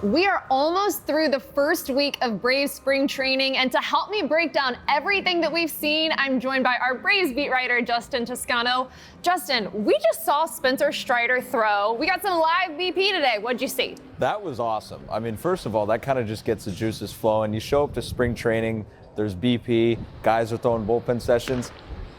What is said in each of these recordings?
We are almost through the first week of Braves spring training, and to help me break down everything that we've seen, I'm joined by our Braves beat writer, Justin Toscano. Justin, we just saw Spencer Strider throw. We got some live BP today. What'd you see? That was awesome. I mean, first of all, that kind of just gets the juices flowing. You show up to spring training, there's BP, guys are throwing bullpen sessions.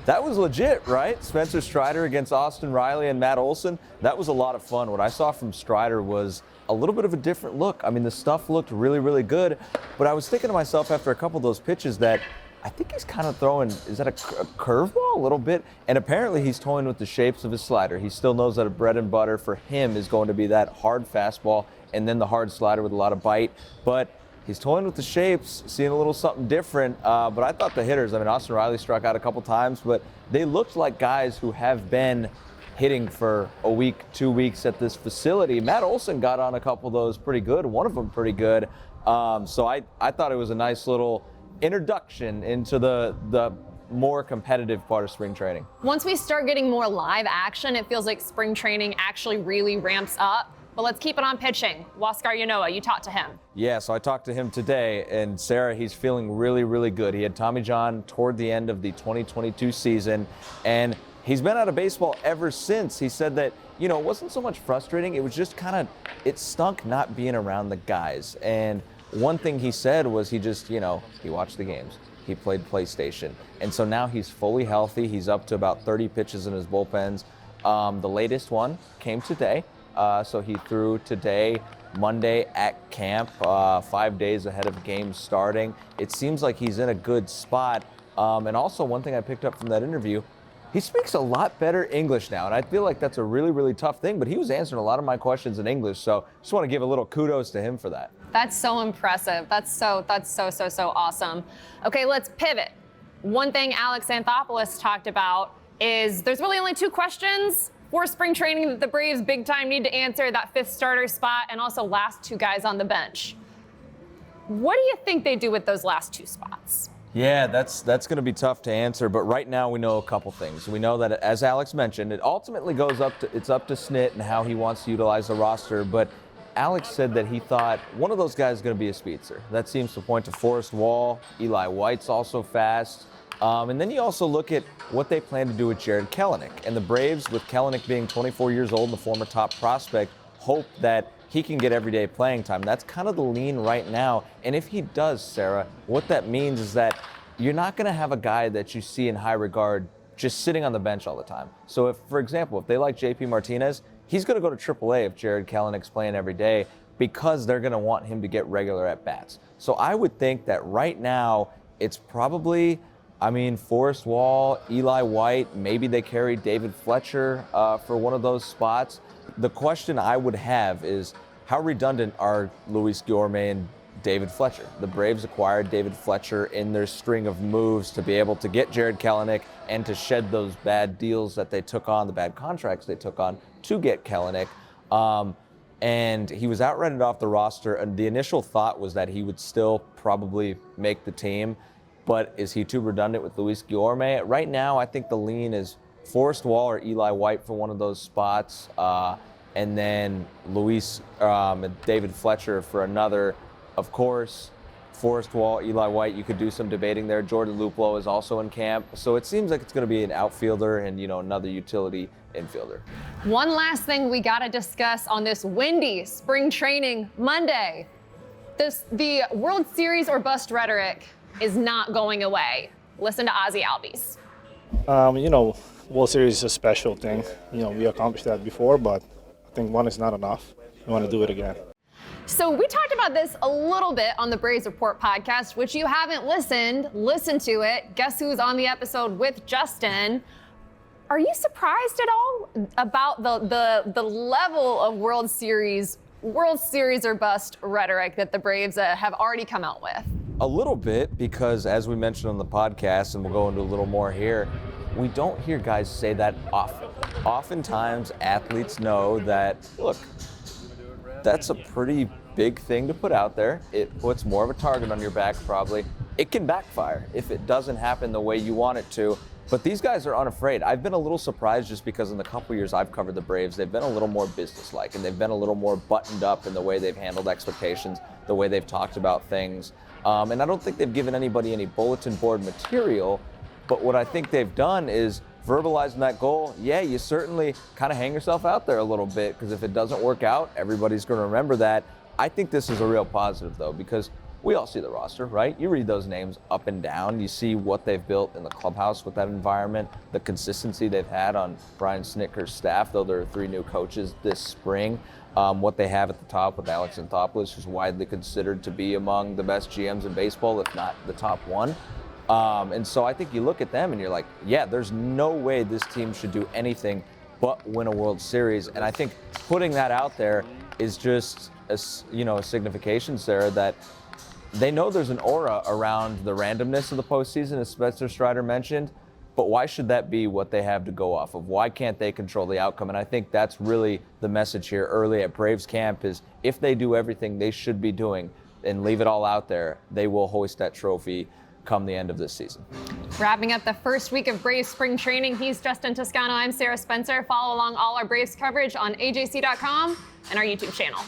That was legit, right? Spencer Strider against Austin Riley and Matt Olson. That was a lot of fun. What I saw from Strider was a little bit of a different look. I mean, the stuff looked really, really good. But I was thinking to myself after a couple of those pitches that I think he's kind of throwing, is that a curveball a little bit? And apparently he's toying with the shapes of his slider. He still knows that a bread and butter for him is going to be that hard fastball and then the hard slider with a lot of bite. But he's toying with the shapes, seeing a little something different. But I thought the hitters, I mean, Austin Riley struck out a couple times, but they looked like guys who have been hitting for a week, 2 weeks at this facility. Matt Olson got on a couple of those pretty good, one of them pretty good. So I thought it was a nice little introduction into the more competitive part of spring training. Once we start getting more live action, it feels like spring training actually really ramps up. But let's keep it on pitching. Huascar Ynoa, you talked to him. Yeah, so I talked to him today, and Sarah, he's feeling really, really good. He had Tommy John toward the end of the 2022 season, and he's been out of baseball ever since. He said that, it wasn't so much frustrating. It was just it stunk not being around the guys. And one thing he said was he just, he watched the games. He played PlayStation. And so now he's fully healthy. He's up to about 30 pitches in his bullpens. The latest one came today. So he threw today, Monday at camp, 5 days ahead of games starting. It seems like he's in a good spot. And also one thing I picked up from that interview, he speaks a lot better English now. And I feel like that's a really, really tough thing, but he was answering a lot of my questions in English. So just want to give a little kudos to him for that. That's so impressive. That's so awesome. Okay, let's pivot. One thing Alex Anthopoulos talked about is there's really only two questions for spring training that the Braves big time need to answer, that fifth starter spot and also last two guys on the bench. What do you think they do with those last two spots? Yeah, that's going to be tough to answer, but right now we know a couple things. We know that, as Alex mentioned, it ultimately goes up to Snit and how he wants to utilize the roster, but Alex said that he thought one of those guys is going to be a speedster. That seems to point to Forrest Wall. Eli White's also fast. And then you also look at what they plan to do with Jarred Kelenic. And the Braves, with Kelenic being 24 years old and the former top prospect, hope that he can get everyday playing time. That's kind of the lean right now. And if he does, Sarah, what that means is that you're not going to have a guy that you see in high regard just sitting on the bench all the time. So if, for example, if they like JP Martinez, he's going to go to AAA if Jarred Kelenic's playing every day because they're going to want him to get regular at-bats. So I would think that right now it's probably, Forrest Wall, Eli White, maybe they carry David Fletcher for one of those spots. The question I would have is how redundant are Luis Guillorme and David Fletcher? The Braves acquired David Fletcher in their string of moves to be able to get Jarred Kelenic and to shed those bad deals that they took on, the bad contracts they took on to get Kelenic. And he was outrighted off the roster, and the initial thought was that he would still probably make the team. But is he too redundant with Luis Guillorme? Right now, I think the lean is Forrest Wall or Eli White for one of those spots, and then Luis and David Fletcher for another. Of course, Forrest Wall, Eli White, you could do some debating there. Jordan Luplow is also in camp. So it seems like it's going to be an outfielder and, another utility infielder. One last thing we got to discuss on this windy spring training Monday. The World Series or bust rhetoric is not going away. Listen to Ozzie Albies. World Series is a special thing. We accomplished that before, but I think one is not enough. We want to do it again. So we talked about this a little bit on the Braves Report podcast, which you haven't listen to it. Guess who's on the episode with Justin? Are you surprised at all about the level of World Series or bust rhetoric that the Braves have already come out with? A little bit, because as we mentioned on the podcast, and we'll go into a little more here, we don't hear guys say that often. Oftentimes, athletes know that, look, that's a pretty big thing to put out there. It puts more of a target on your back, probably. It can backfire if it doesn't happen the way you want it to. But these guys are unafraid. I've been a little surprised just because in the couple years I've covered the Braves, they've been a little more businesslike and they've been a little more buttoned up in the way they've handled expectations, the way they've talked about things. And I don't think they've given anybody any bulletin board material, but what I think they've done is verbalizing that goal. Yeah, you certainly kind of hang yourself out there a little bit, because if it doesn't work out, everybody's going to remember that. I think this is a real positive, though, because we all see the roster, right? You read those names up and down. You see what they've built in the clubhouse with that environment, the consistency they've had on Brian Snitker's staff, though there are 3 new coaches this spring. What they have at the top with Alex Anthopoulos, who's widely considered to be among the best GMs in baseball, if not the top one. And so I think you look at them and you're like, yeah, there's no way this team should do anything but win a World Series. And I think putting that out there is just a signification, Sarah, that they know there's an aura around the randomness of the postseason, as Spencer Strider mentioned, but why should that be what they have to go off of? Why can't they control the outcome? And I think that's really the message here early at Braves camp is if they do everything they should be doing and leave it all out there, they will hoist that trophy come the end of this season. Wrapping up the first week of Braves spring training, he's Justin Toscano. I'm Sarah Spencer. Follow along all our Braves coverage on AJC.com and our YouTube channel.